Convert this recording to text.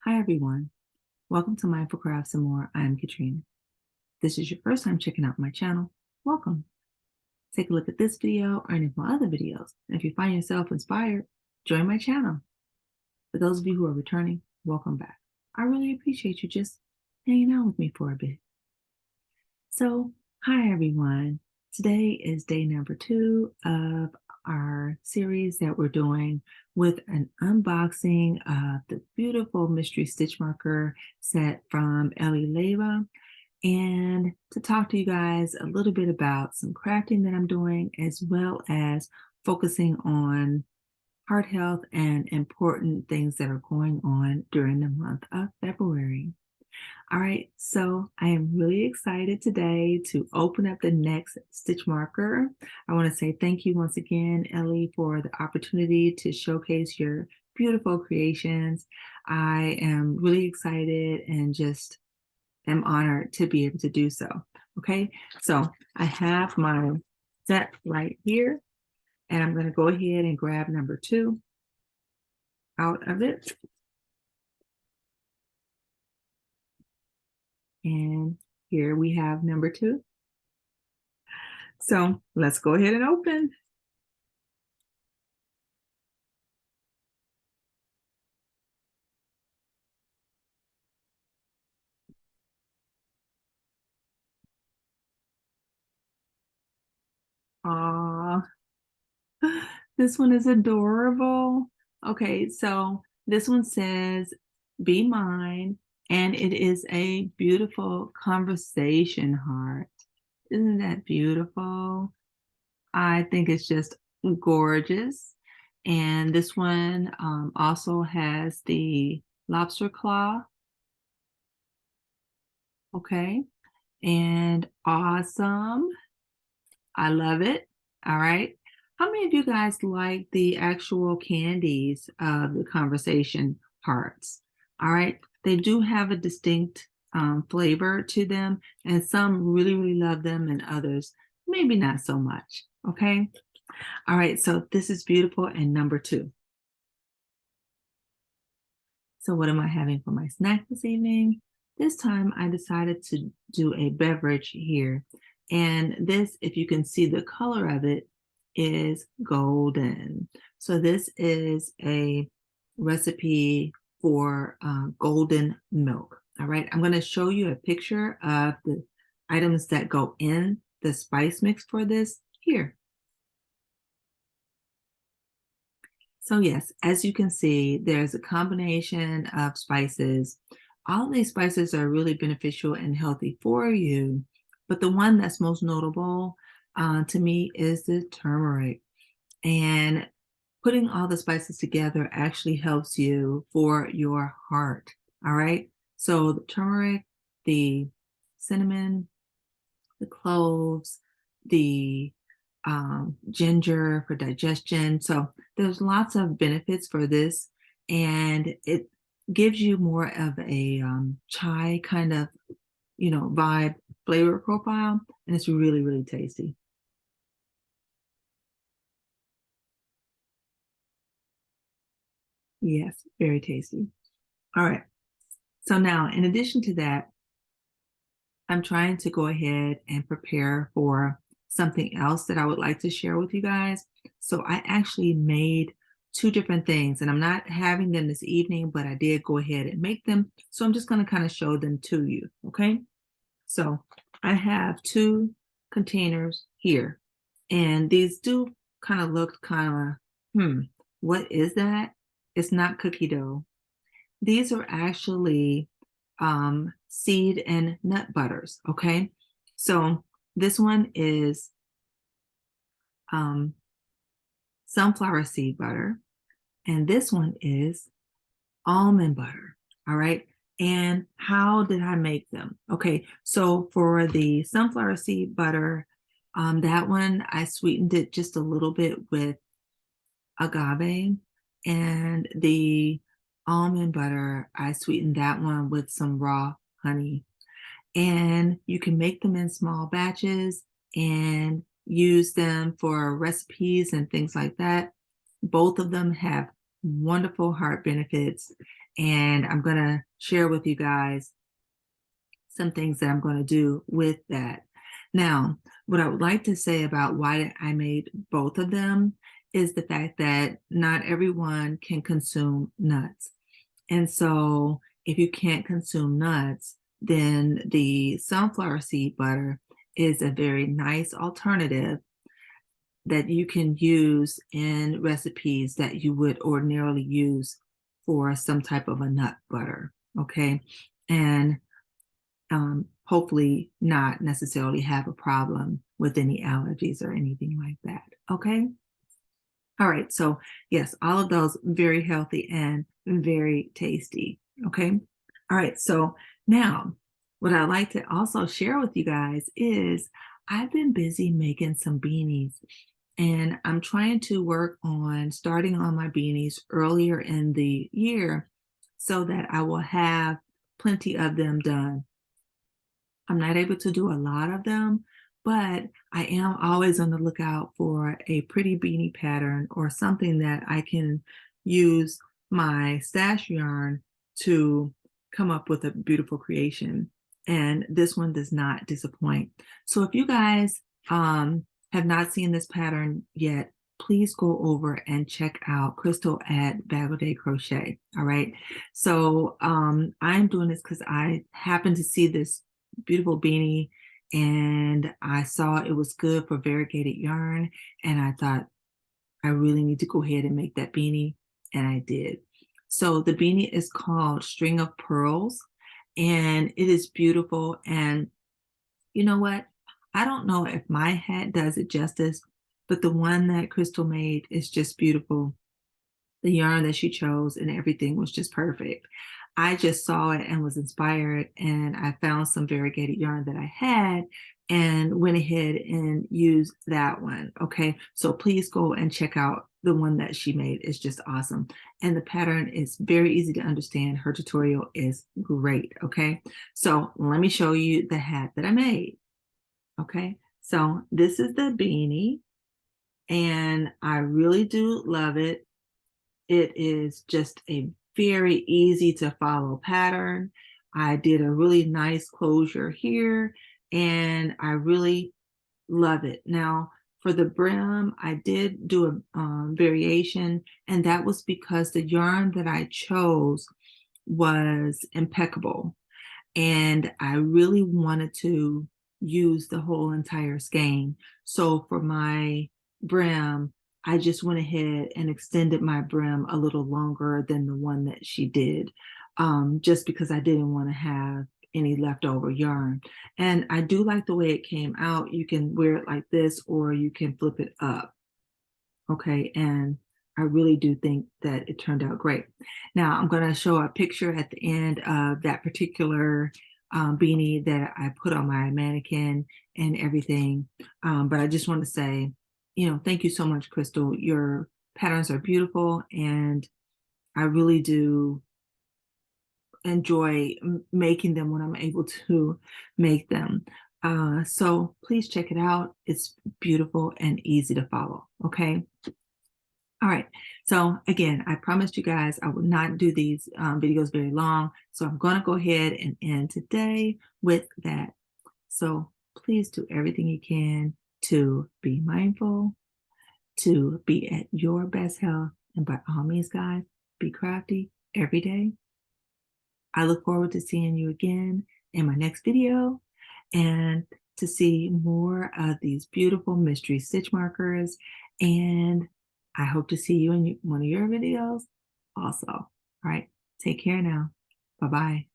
Hi everyone, welcome to Mindful Crafts and More. I'm Katrina. If this is your first time checking out my channel, welcome. Take a look at this video or any of my other videos. And if you find yourself inspired, join my channel. For those of you who are returning, welcome back. I really appreciate you just hanging out with me for a bit. So, hi everyone. Today is day number 2 of our series that we're doing with an unboxing of the beautiful mystery stitch marker set from Ellie Take, and to talk to you guys a little bit about some crafting that I'm doing, as well as focusing on heart health and important things that are going on during the month of February. All right, so I am really excited today to open up the next stitch marker. I want to say thank you once again, Ellie, for the opportunity to showcase your beautiful creations. I am really excited and just am honored to be able to do so. Okay, so I have my set right here, and I'm going to go ahead and grab number 2 out of it. And here we have number 2. So let's go ahead and open. Aw, this one is adorable. Okay, so this one says, "Be mine," and it is a beautiful conversation heart. Isn't that beautiful? I think it's just gorgeous. And this one also has the lobster claw. Okay. And awesome. I love it. All right. How many of you guys like the actual candies of the conversation parts? All right. They do have a distinct flavor to them, and some really, really love them, and others maybe not so much. Okay. All right. So this is beautiful. And number 2. So what am I having for my snack this evening? This time I decided to do a beverage here. And this, if you can see the color of it, is golden. So this is a recipe for golden milk. All right, I'm going to show you a picture of the items that go in the spice mix for this here. So yes, as you can see, there's a combination of spices. All of these spices are really beneficial and healthy for you, but the one that's most notable to me is the turmeric. And putting all the spices together actually helps you for your heart. All right. So the turmeric, the cinnamon, the cloves, the ginger for digestion. So there's lots of benefits for this, and it gives you more of a chai kind of, vibe flavor profile, and it's really, really tasty. Yes, very tasty. All right. So now, in addition to that, I'm trying to go ahead and prepare for something else that I would like to share with you guys. So I actually made 2 different things, and I'm not having them this evening, but I did go ahead and make them. So I'm just going to kind of show them to you. Okay. So I have 2 containers here, and these do kind of look kind of, what is that? It's not cookie dough. These are actually seed and nut butters. Okay. So this one is um, sunflower seed butter, and this one is almond butter. All right. And how did I make them? Okay. So for the sunflower seed butter, that one I sweetened it just a little bit with agave, and the almond butter, I sweetened that one with some raw honey. And you can make them in small batches and use them for recipes and things like that. Both of them have wonderful heart benefits. And I'm going to share with you guys some things that I'm going to do with that. Now, what I would like to say about why I made both of them is the fact that not everyone can consume nuts. And so if you can't consume nuts, then the sunflower seed butter is a very nice alternative that you can use in recipes that you would ordinarily use for some type of a nut butter. Okay. And hopefully not necessarily have a problem with any allergies or anything like that. Okay. All right. So yes, all of those very healthy and very tasty. Okay. All right. So now what I like to also share with you guys is I've been busy making some beanies, and I'm trying to work on starting on my beanies earlier in the year so that I will have plenty of them done. I'm not able to do a lot of them, but I am always on the lookout for a pretty beanie pattern or something that I can use my stash yarn to come up with a beautiful creation. And this one does not disappoint. So if you guys have not seen this pattern yet, please go over and check out Crystal at Bag O' Day Crochet. All right. So I'm doing this because I happened to see this beautiful beanie and I saw it was good for variegated yarn, and I thought I really need to go ahead and make that beanie, and I did. So the beanie is called String of Pearls, and it is beautiful. And you know what? I don't know if my hat does it justice, but the one that Crystal made is just beautiful. The yarn that she chose and everything was just perfect. I just saw it and was inspired, and I found some variegated yarn that I had and went ahead and used that one. Okay, so please go and check out the one that she made. It's just awesome. And the pattern is very easy to understand. Her tutorial is great. Okay, so let me show you the hat that I made. Okay, so this is the beanie, and I really do love it. It is just a very easy to follow pattern. I did a really nice closure here, and I really love it. Now, for the brim, I did do a variation, and that was because the yarn that I chose was impeccable. And I really wanted to use the whole entire skein. So for my brim, I just went ahead and extended my brim a little longer than the one that she did, just because I didn't want to have any leftover yarn. And I do like the way it came out. You can wear it like this, or you can flip it up. Okay, and I really do think that it turned out great. Now I'm going to show a picture at the end of that particular beanie that I put on my mannequin and everything. But I just want to say, thank you so much, Crystal. Your patterns are beautiful, and I really do enjoy making them when I'm able to make them. So please check it out. It's beautiful and easy to follow. Okay. All right. So again, I promised you guys I would not do these videos very long. So I'm going to go ahead and end today with that. So please do everything you can to be mindful, to be at your best health. And by all means, guys, be crafty every day. I look forward to seeing you again in my next video, and to see more of these beautiful mystery stitch markers. And I hope to see you in one of your videos also. All right, take care now. Bye-bye.